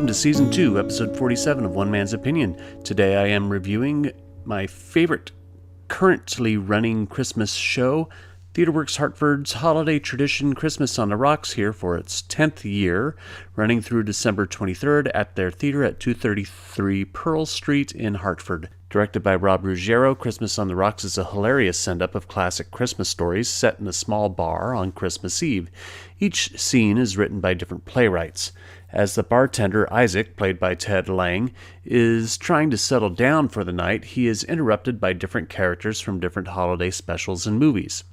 to Season 2, Episode 47 of One Man's Opinion. Today I am reviewing my favorite currently running Christmas show, TheaterWorks Hartford's holiday tradition Christmas on the Rocks, here for its 10th year, running through December 23rd at their theater at 233 Pearl Street in Hartford. Directed by Ruggiero, Christmas on the Rocks is a hilarious send-up of classic Christmas stories set in a small bar on Christmas Eve. Each scene is written by different playwrights. As the bartender, Isaac, played by Ted Lange, is trying to settle down for the night, he is interrupted by different characters from different holiday specials and movies.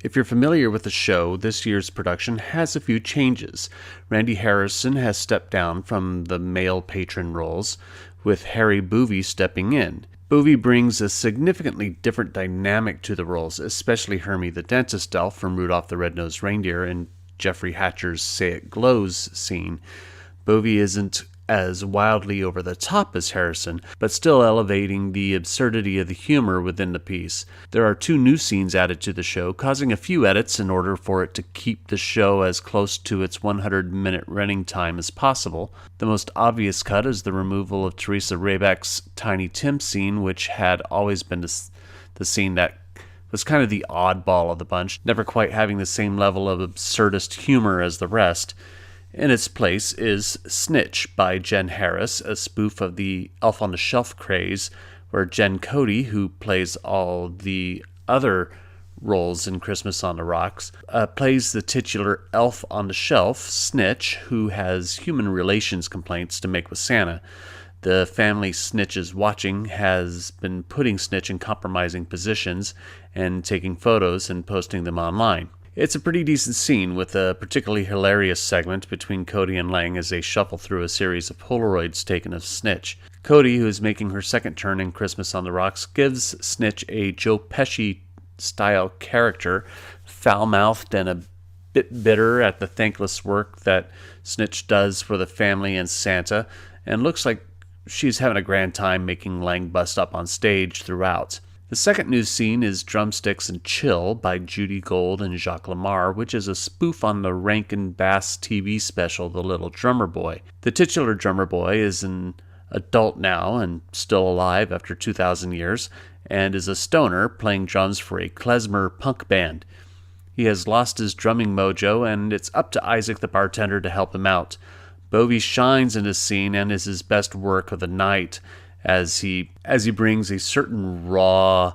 If you're familiar with the show, this year's production has a few changes. Randy Harrison has stepped down from the male patron roles, with Harry Bouvy stepping in. Bouvy brings a significantly different dynamic to the roles, especially Hermie the dentist elf from Rudolph the Red-Nosed Reindeer and Jeffrey Hatcher's Say It Glows scene. Bouvy isn't as wildly over the top as Harrison, but still elevating the absurdity of the humor within the piece. There are 2 new scenes added to the show, causing a few edits in order for it to keep the show as close to its 100-minute running time as possible. The most obvious cut is the removal of Teresa Rebeck's Tiny Tim scene, which had always been the scene that was kind of the oddball of the bunch, never quite having the same level of absurdist humor as the rest. In its place is Snitch by Jenn Harris, a spoof of the Elf on the Shelf craze, where Jenn Cody, who plays all the other roles in Christmas on the Rocks, plays the titular Elf on the Shelf, Snitch, who has human relations complaints to make with Santa. The family Snitch is watching has been putting Snitch in compromising positions and taking photos and posting them online. It's a pretty decent scene, with a particularly hilarious segment between Cody and Lange as they shuffle through a series of Polaroids taken of Snitch. Cody, who is making her second turn in Christmas on the Rocks, gives Snitch a Joe Pesci-style character, foul-mouthed and a bit bitter at the thankless work that Snitch does for the family and Santa, and looks like she's having a grand time making Lange bust up on stage throughout. The second news scene is Drumsticks and Chill by Judy Gold and Jacques Lamarre, which is a spoof on the Rankin Bass TV special The Little Drummer Boy. The titular drummer boy is an adult now and still alive after 2,000 years, and is a stoner playing drums for a klezmer punk band. He has lost his drumming mojo, and it's up to Isaac the bartender to help him out. Bouvy shines in this scene and is his best work of the night, as he brings a certain raw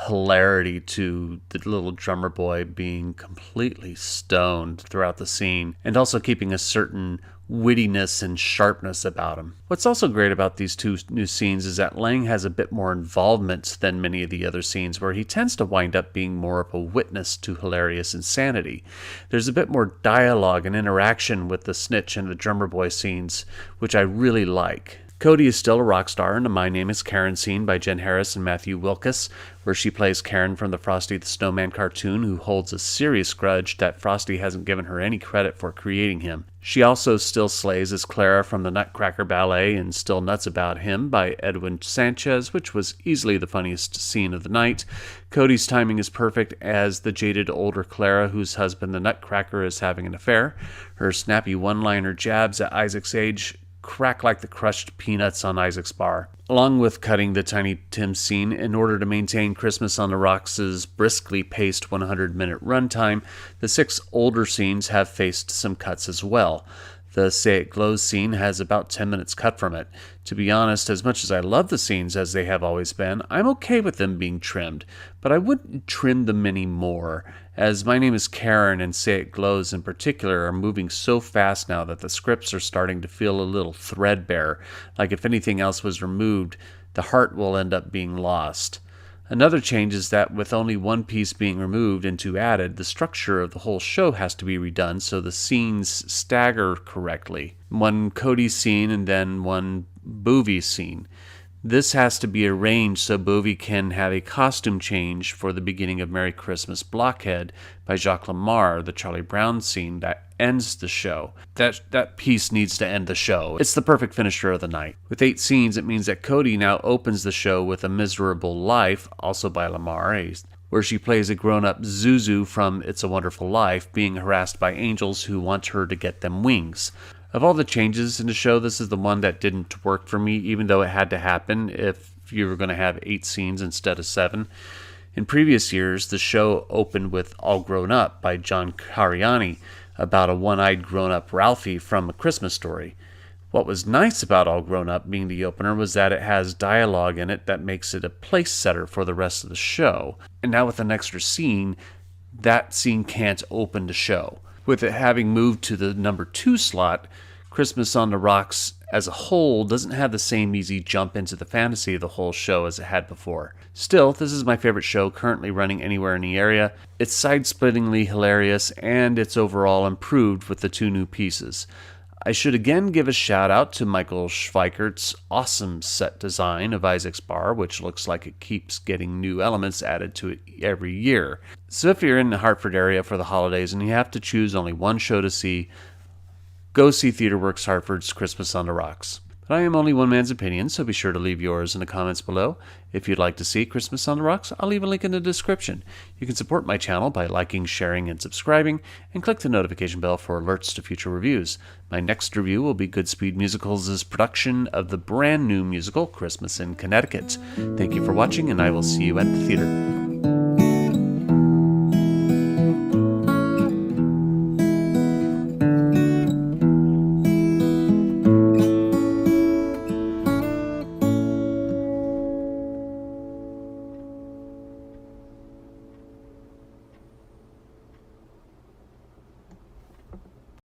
hilarity to the little drummer boy being completely stoned throughout the scene, and also keeping a certain wittiness and sharpness about him. What's also great about these 2 new scenes is that Lange has a bit more involvement than many of the other scenes, where he tends to wind up being more of a witness to hilarious insanity. There's a bit more dialogue and interaction with the Snitch and the drummer boy scenes, which I really like. Cody is still a rock star in the My Name is Karen scene by Jenn Harris and Matthew Wilkas, where she plays Karen from the Frosty the Snowman cartoon, who holds a serious grudge that Frosty hasn't given her any credit for creating him. She also still slays as Clara from the Nutcracker Ballet and Still Nuts About Him by Edwin Sanchez, which was easily the funniest scene of the night. Cody's timing is perfect as the jaded older Clara, whose husband the Nutcracker is having an affair. Her snappy one-liner jabs at Isaac's age crack like the crushed peanuts on Isaac's bar. Along with cutting the Tiny Tim scene in order to maintain Christmas on the Rocks' briskly paced 100-minute runtime, the 6 older scenes have faced some cuts as well. The Say It Glows scene has about 10 minutes cut from it. To be honest, as much as I love the scenes as they have always been, I'm okay with them being trimmed, but I wouldn't trim them any more, as My Name is Karen and Say It Glows in particular are moving so fast now that the scripts are starting to feel a little threadbare, like if anything else was removed, the heart will end up being lost. Another change is that with only one piece being removed and 2 added, the structure of the whole show has to be redone so the scenes stagger correctly. One Cody scene and then one Bouvy scene. This has to be arranged so Bouvy can have a costume change for the beginning of Merry Christmas Blockhead by Jacques Lamarre, the Charlie Brown scene that ends the show. That piece needs to end the show. It's the perfect finisher of the night. With 8 scenes, it means that Cody now opens the show with A Miserable Life, also by Lamarre, where she plays a grown-up Zuzu from It's a Wonderful Life being harassed by angels who want her to get them wings. Of all the changes in the show, this is the one that didn't work for me, even though it had to happen if you were going to have 8 scenes instead of 7. In previous years, the show opened with All Grown Up by John Cariani, about a one-eyed grown-up Ralphie from A Christmas Story. What was nice about All Grown Up being the opener was that it has dialogue in it that makes it a place setter for the rest of the show. And now with an extra scene, that scene can't open the show. With it having moved to the number 2 slot, Christmas on the Rocks as a whole doesn't have the same easy jump into the fantasy of the whole show as it had before. Still, this is my favorite show currently running anywhere in the area. It's side-splittingly hilarious, and it's overall improved with the 2 new pieces. I should again give a shout out to Michael Schweikardt's awesome set design of Isaac's Bar, which looks like it keeps getting new elements added to it every year. So if you're in the Hartford area for the holidays and you have to choose only one show to see, go see TheaterWorks Hartford's Christmas on the Rocks. But I am only one man's opinion, so be sure to leave yours in the comments below. If you'd like to see Christmas on the Rocks, I'll leave a link in the description. You can support my channel by liking, sharing, and subscribing, and click the notification bell for alerts to future reviews. My next review will be Goodspeed Musicals' production of the brand new musical Christmas in Connecticut. Thank you for watching, and I will see you at the theater.